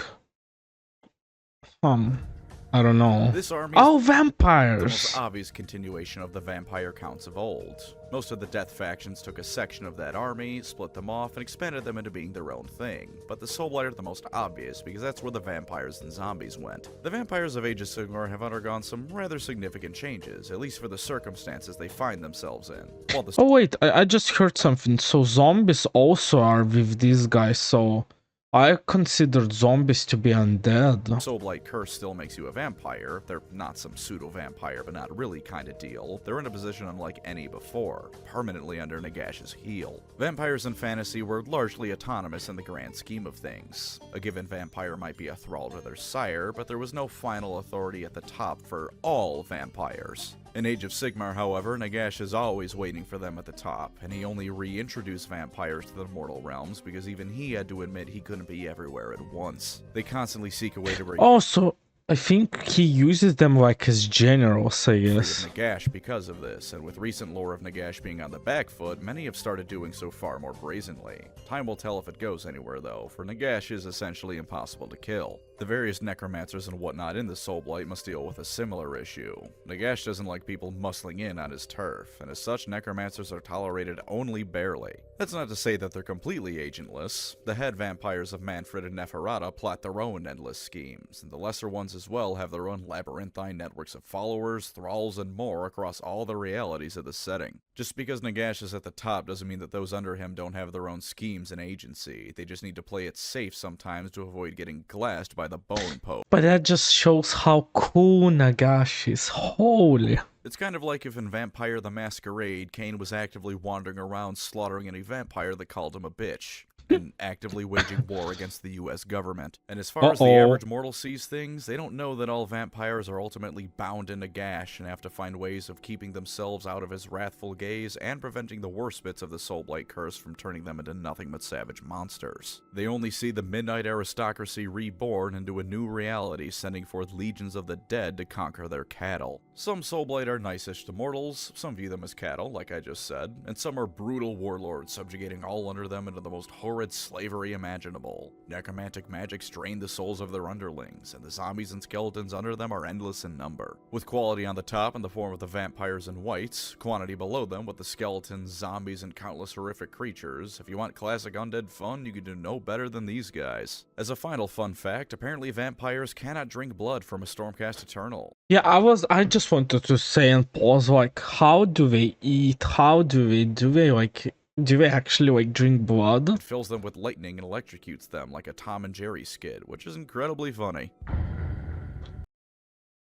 I don't know. This army is the vampires! most obvious continuation of the vampire counts of old. Most of the death factions took a section of that army, split them off, and expanded them into being their own thing. But the Soulblight are the most obvious, because that's where the vampires and zombies went. The vampires of Age of Sigmar have undergone some rather significant changes, at least for the circumstances they find themselves in. While the Oh wait, I just heard something. So zombies also are with these guys, so... I considered zombies to be undead. Soulblight curse still makes you a vampire. They're not some pseudo-vampire, but not really kind of deal. They're in a position unlike any before, permanently under Nagash's heel. Vampires in fantasy were largely autonomous in the grand scheme of things. A given vampire might be a thrall to their sire, but there was no final authority at the top for all vampires. In Age of Sigmar, however, Nagash is always waiting for them at the top, and he only reintroduced vampires to the mortal realms because even he had to admit he couldn't be everywhere at once. They constantly seek a way to bring... Also, I think he uses them like as generals, I Free of guess. Nagash because of this, and with recent lore of Nagash being on the back foot, many have started doing so far more brazenly. Time will tell if it goes anywhere though, for Nagash is essentially impossible to kill. The various necromancers and whatnot in the Soulblight must deal with a similar issue. Nagash doesn't like people muscling in on his turf, and as such, necromancers are tolerated only barely. That's not to say that they're completely agentless. The head vampires of Manfred and Neferata plot their own endless schemes, and the lesser ones as well have their own labyrinthine networks of followers, thralls, and more across all the realities of the setting. Just because Nagash is at the top doesn't mean that those under him don't have their own schemes and agency. They just need to play it safe sometimes to avoid getting glassed by the bone pope. But that just shows how cool Nagash is. Holy. It's kind of like if in Vampire the Masquerade, Kane was actively wandering around slaughtering any vampire that called him a bitch, and actively waging war against the US government. And as far as the average mortal sees things, they don't know that all vampires are ultimately bound in Nagash and have to find ways of keeping themselves out of his wrathful gaze and preventing the worst bits of the Soulblight curse from turning them into nothing but savage monsters. They only see the Midnight Aristocracy reborn into a new reality, sending forth legions of the dead to conquer their cattle. Some Soulblight are nice-ish to mortals, some view them as cattle, like I just said, and some are brutal warlords subjugating all under them into the most horrid slavery imaginable. Necromantic magics drain the souls of their underlings, and the zombies and skeletons under them are endless in number. With quality on the top in the form of the vampires and whites, quantity below them with the skeletons, zombies, and countless horrific creatures, if you want classic undead fun, you can do no better than these guys. As a final fun fact, apparently vampires cannot drink blood from a Stormcast Eternal. Yeah, I just wanted to say and pause, like, how do they eat? How do they actually, like, drink blood? It fills them with lightning and electrocutes them like a Tom and Jerry skid, which is incredibly funny.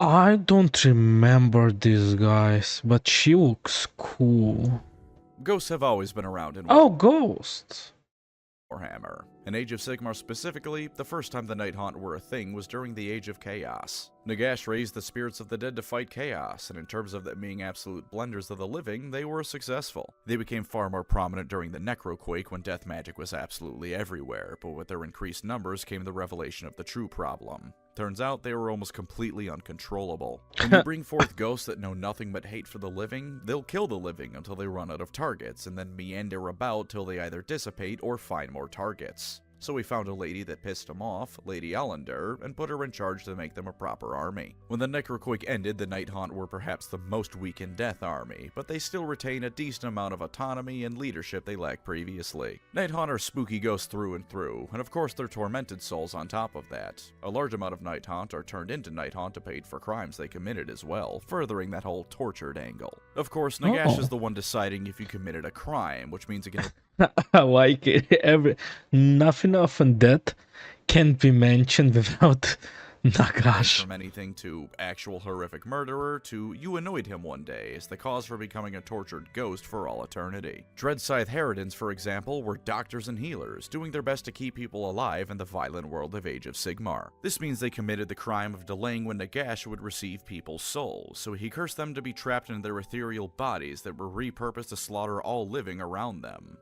I don't remember these guys, but she looks cool. Ghosts have always been around in Oh, ghosts! Warhammer. In Age of Sigmar specifically, the first time the Night Haunt were a thing was during the Age of Chaos. Nagash raised the spirits of the dead to fight chaos, and in terms of them being absolute blenders of the living, they were successful. They became far more prominent during the Necroquake when death magic was absolutely everywhere, but with their increased numbers came the revelation of the true problem. Turns out they were almost completely uncontrollable. When you bring forth ghosts that know nothing but hate for the living, they'll kill the living until they run out of targets, and then meander about till they either dissipate or find more targets. So we found a lady that pissed him off, Lady Allender, and put her in charge to make them a proper army. When the Necroquake ended, the Night Haunt were perhaps the most weakened Death Army, but they still retain a decent amount of autonomy and leadership they lacked previously. Night Haunt are spooky ghosts through and through, and of course they're tormented souls on top of that. A large amount of Night Haunt are turned into Night Haunt to pay for crimes they committed as well, furthering that whole tortured angle. Of course, Nagash is the one deciding if you committed a crime, which means it can I like it. Nothing of that can be mentioned without Nagash. From anything to actual horrific murderer to you annoyed him one day as the cause for becoming a tortured ghost for all eternity. Dreadscythe Harridans, for example, were doctors and healers, doing their best to keep people alive in the violent world of Age of Sigmar. This means they committed the crime of delaying when Nagash would receive people's souls, so he cursed them to be trapped in their ethereal bodies that were repurposed to slaughter all living around them.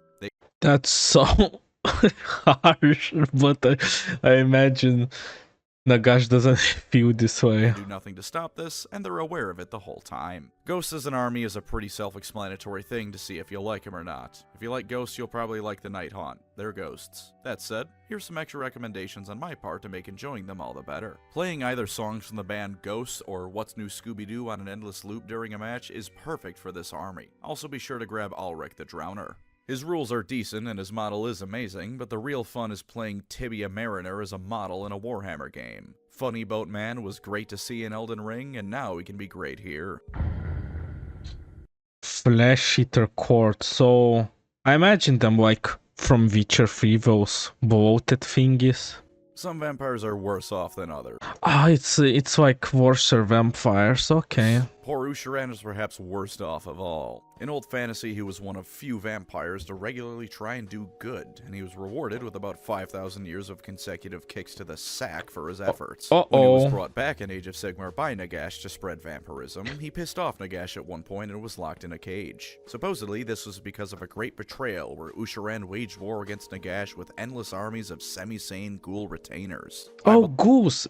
That's so harsh, but I imagine Nagash doesn't feel this way. They do nothing to stop this, and they're aware of it the whole time. Ghosts as an army is a pretty self-explanatory thing to see if you'll like them or not. If you like ghosts, you'll probably like the Night Haunt. They're ghosts. That said, here's some extra recommendations on my part to make enjoying them all the better. Playing either songs from the band Ghosts or What's New Scooby-Doo on an endless loop during a match is perfect for this army. Also be sure to grab Ulrich the Drowner. His rules are decent and his model is amazing, but the real fun is playing Tibia Mariner as a model in a Warhammer game. Funny Boat Man was great to see in Elden Ring, and now he can be great here. Flesh Eater Court, so I imagine them like from Witcher 3, those bloated thingies. Some vampires are worse off than others. Ah, it's like worse vampires, okay. Poor Usharan is perhaps worst off of all. In old fantasy, he was one of few vampires to regularly try and do good, and he was rewarded with about 5,000 years of consecutive kicks to the sack for his efforts. When he was brought back in Age of Sigmar by Nagash to spread vampirism, he pissed off Nagash at one point and was locked in a cage. Supposedly, this was because of a great betrayal where Usharan waged war against Nagash with endless armies of semi-sane ghoul retainers. Oh, ghouls,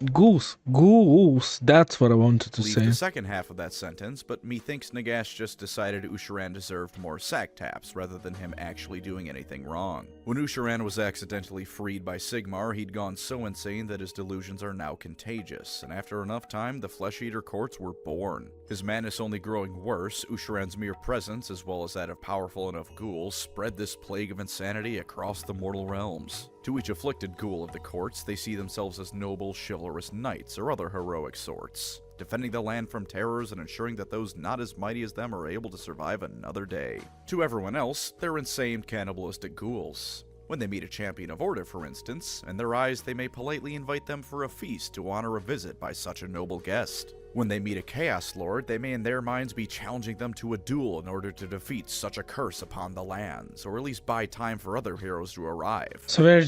that's what I wanted to say. The second half of that sentence, but methinks Nagash just decided Usharan deserved more sack taps rather than him actually doing anything wrong. When Usharan was accidentally freed by Sigmar, he'd gone so insane that his delusions are now contagious, and after enough time, the Flesh Eater courts were born. His madness only growing worse, Usharan's mere presence, as well as that of powerful enough ghouls, spread this plague of insanity across the mortal realms. To each afflicted ghoul of the courts, they see themselves as noble, chivalrous knights or other heroic sorts, defending the land from terrors and ensuring that those not as mighty as them are able to survive another day. To everyone else, they're insane, cannibalistic ghouls. When they meet a champion of order, for instance, in their eyes they may politely invite them for a feast to honor a visit by such a noble guest. When they meet a Chaos Lord, they may in their minds be challenging them to a duel in order to defeat such a curse upon the lands, or at least buy time for other heroes to arrive. So they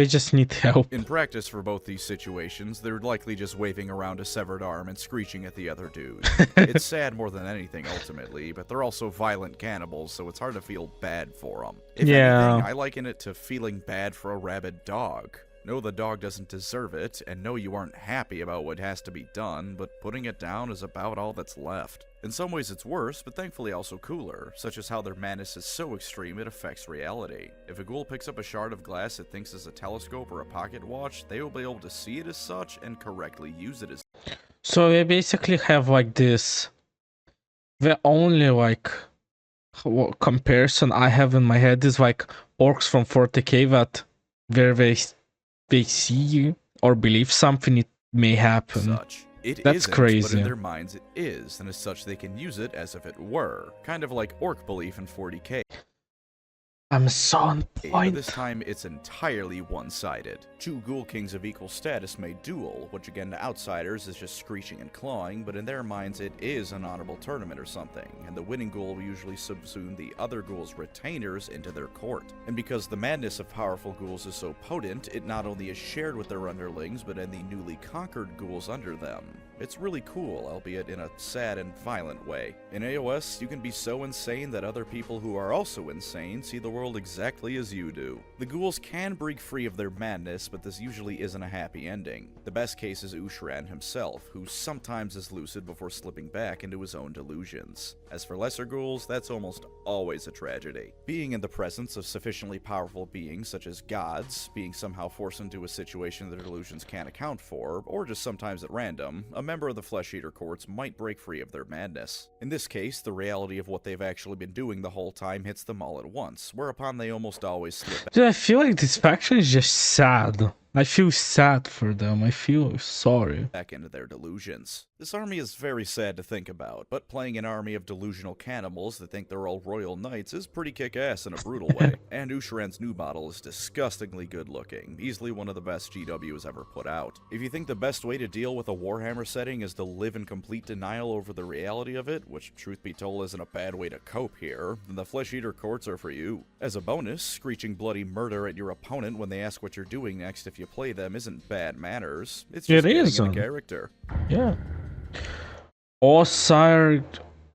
just need help. In practice for both these situations, they're likely just waving around a severed arm and screeching at the other dude. It's sad more than anything ultimately, but they're also violent cannibals, so it's hard to feel bad for them. If anything, I liken it to feeling bad for a rabid dog. Know the dog doesn't deserve it, and know you aren't happy about what has to be done, but putting it down is about all that's left. In some ways it's worse, but thankfully also cooler, such as how their madness is so extreme it affects reality. If a ghoul picks up a shard of glass it thinks is a telescope or a pocket watch, they will be able to see it as such and correctly use it as. So we basically have like this, the only like comparison I have in my head is like orcs from 40k, that where they see or believe something, it may happen. That's crazy. But in their minds it is, and as such they can use it as if it were. Kind of like orc belief in 40k. I'm so on point. But this time it's entirely one-sided. Two ghoul kings of equal status may duel, which again to outsiders is just screeching and clawing, but in their minds it is an honorable tournament or something, and the winning ghoul will usually subsume the other ghoul's retainers into their court. And because the madness of powerful ghouls is so potent, it not only is shared with their underlings, but in the newly conquered ghouls under them. It's really cool, albeit in a sad and violent way. In AOS, you can be so insane that other people who are also insane see the world exactly as you do. The ghouls can break free of their madness, but this usually isn't a happy ending. The best case is Usharan himself, who sometimes is lucid before slipping back into his own delusions. As for lesser ghouls, that's almost always a tragedy. Being in the presence of sufficiently powerful beings such as gods, being somehow forced into a situation their delusions can't account for, or just sometimes at random, a member of the Flesh Eater courts might break free of their madness. In this case, the reality of what they've actually been doing the whole time hits them all at once, whereupon they almost always slip back. Dude, I feel like this faction is just sad. I feel sad for them. I feel sorry. Back into their delusions. This army is very sad to think about, but playing an army of delusional cannibals that think they're all royal knights is pretty kick-ass in a brutal way. And Usharan's new model is disgustingly good looking, easily one of the best GW has ever put out. If you think the best way to deal with a Warhammer setting is to live in complete denial over the reality of it, which truth be told isn't a bad way to cope here, then the Flesh Eater courts are for you. As a bonus, screeching bloody murder at your opponent when they ask what you're doing next if you play them isn't bad manners. It's just getting in a character. Yeah. Osir,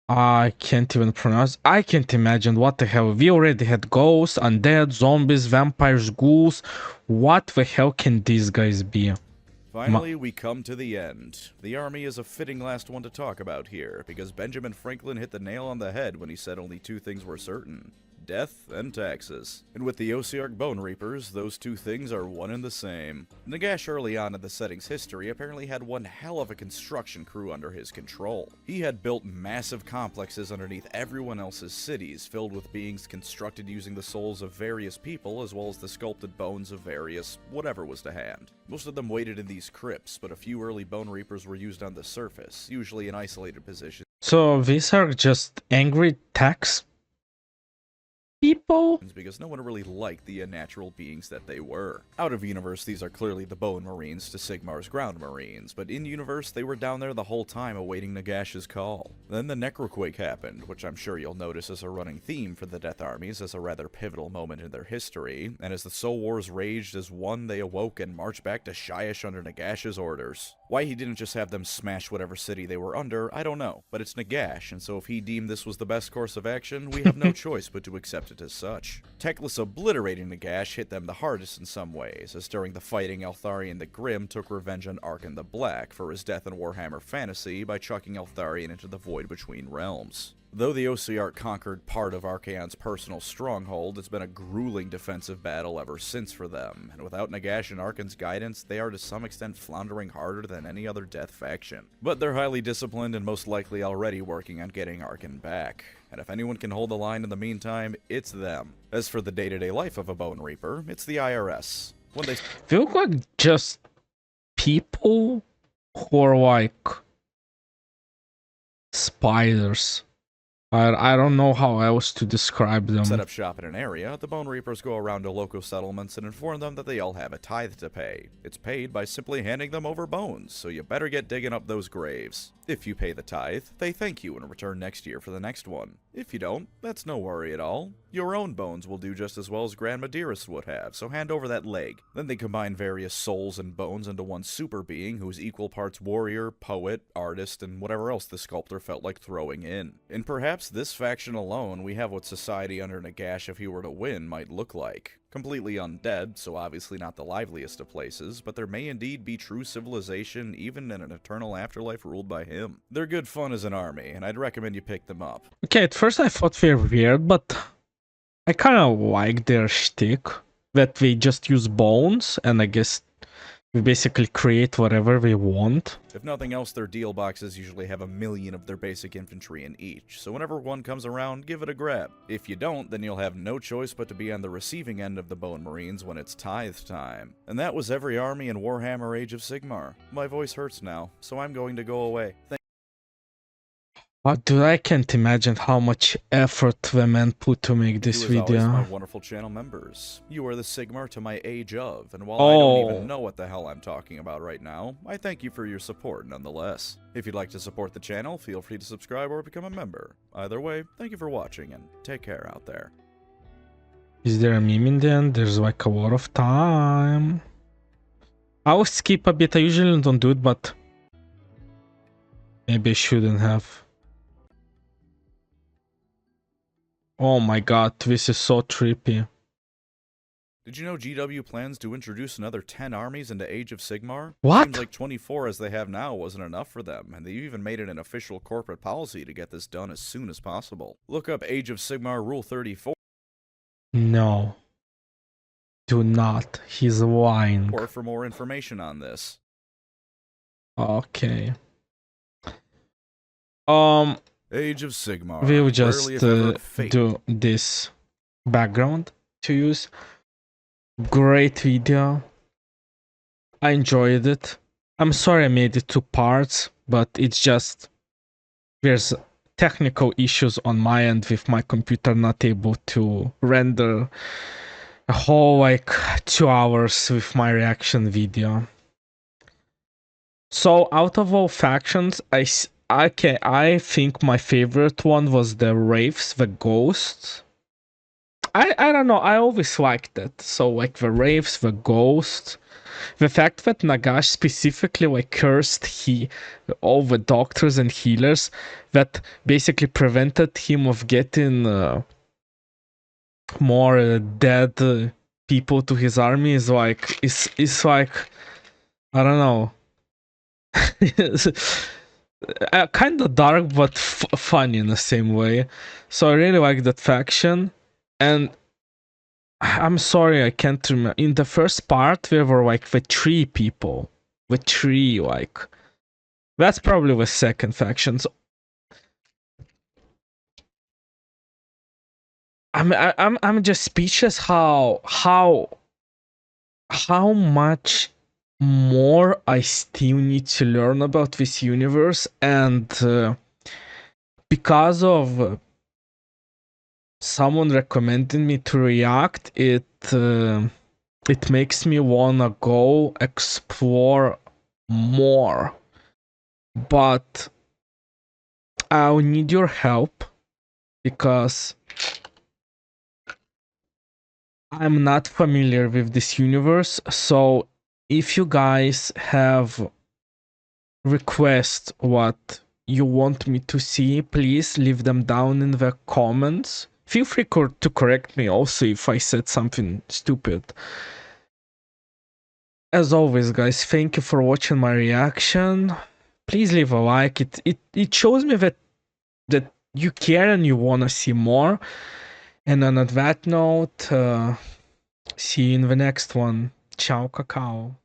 I can't even pronounce. I can't imagine what the hell. We already had ghosts, undead, zombies, vampires, ghouls. What the hell can these guys be? Finally, we come to the end. The army is a fitting last one to talk about here, because Benjamin Franklin hit the nail on the head when he said only two things were certain. Death and taxes. And with the Osiarch Bone Reapers, those two things are one and the same. Nagash early on in the setting's history apparently had one hell of a construction crew under his control. He had built massive complexes underneath everyone else's cities, filled with beings constructed using the souls of various people as well as the sculpted bones of various whatever was to hand. Most of them waited in these crypts, but a few early Bone Reapers were used on the surface, usually in isolated positions. So these are just angry tax people? people? because no one really liked the unnatural beings that they were. Out of universe, these are clearly the Bone Marines to Sigmar's Ground Marines, but in universe, they were down there the whole time awaiting Nagash's call. Then the Necroquake happened, which I'm sure you'll notice is a running theme for the Death Armies as a rather pivotal moment in their history, and as the Soul Wars raged as one, they awoke and marched back to Shyish under Nagash's orders. Why he didn't just have them smash whatever city they were under, I don't know, but it's Nagash, and so if he deemed this was the best course of action, we have no choice but to accept it as such. Techless obliterating Nagash hit them the hardest in some ways, as during the fighting, Eltharion the Grim took revenge on Arkan the Black for his death in Warhammer Fantasy by chucking Eltharion into the void between realms. Though the OCR conquered part of Archaon's personal stronghold, it's been a grueling defensive battle ever since for them, and without Nagash and Arkan's guidance, they are to some extent floundering harder than any other Death faction. But they're highly disciplined and most likely already working on getting Arkan back. And if anyone can hold the line in the meantime, it's them. As for the day-to-day life of a Bone Reaper, it's the IRS. When they look like just people who are like spiders. I don't know how else to describe them. set up shop in an area, the Bone Reapers go around to local settlements and inform them that they all have a tithe to pay. It's paid by simply handing them over bones, so you better get digging up those graves. If you pay the tithe, they thank you and return next year for the next one. If you don't, that's no worry at all. Your own bones will do just as well as Grandma Dearest would have, so hand over that leg. Then they combine various souls and bones into one super being who's equal parts warrior, poet, artist, and whatever else the sculptor felt like throwing in. In perhaps this faction alone, we have what society under Nagash, if he were to win, might look like. Completely undead, so obviously not the liveliest of places, but there may indeed be true civilization even in an eternal afterlife ruled by him. They're good fun as an army, and I'd recommend you pick them up. Okay, at first I thought they were weird, but I kind of like their shtick. That they just use bones, and I guess we basically create whatever we want. If nothing else, their deal boxes usually have 1,000,000 of their basic infantry in each, so whenever one comes around, give it a grab. If you don't, then you'll have no choice but to be on the receiving end of the Bone Marines when it's tithe time. And that was every army in Warhammer Age of Sigmar. My voice hurts now, so I'm going to go away. Dude, I can't imagine how much effort the man put to make this Thank you, as always, video. my wonderful channel members. You are the Sigmar to my age of, and while I don't even know what the hell I'm talking about right now, I thank you for your support nonetheless. If you'd like to support the channel, feel free to subscribe or become a member. Either way, thank you for watching, and take care out there. Is there a meme in the end? There's like a lot of time. I will skip a bit. I usually don't do it, but maybe I shouldn't have. Oh my god, this is so trippy. Did you know GW plans to introduce another 10 armies into Age of Sigmar? What? Seems like 24 as they have now wasn't enough for them, and they even made it an official corporate policy to get this done as soon as possible. Look up Age of Sigmar Rule 34. No. Do not. He's lying. Or for more information on this. Okay. Age of Sigmar. We'll just do this background to use. Great video. I enjoyed it. I'm sorry I made it 2 parts, but it's just there's technical issues on my end with my computer not able to render a whole like 2 hours with my reaction video. So out of all factions, I think my favorite one was the Wraiths, the Ghosts. I don't know, I always liked that. So like the Wraiths, the Ghosts. The fact that Nagash specifically like cursed all the doctors and healers that basically prevented him of getting more dead people to his army is like, it's like, I don't know. Kind of dark but funny in the same way. So I really like that faction, and I'm sorry I can't remember. In the first part we were like the 3 people, the 3 like that's probably the second faction. So I'm just speechless how much more I still need to learn about this universe, and because of someone recommended me to react, it makes me wanna go explore more. But I'll need your help because I'm not familiar with this universe. So if you guys have requests what you want me to see, please leave them down in the comments. Feel free to correct me also if I said something stupid. As always, guys, thank you for watching my reaction. Please leave a like. It shows me that you care and you want to see more. And on that note, see you in the next one. Ciao, cacao.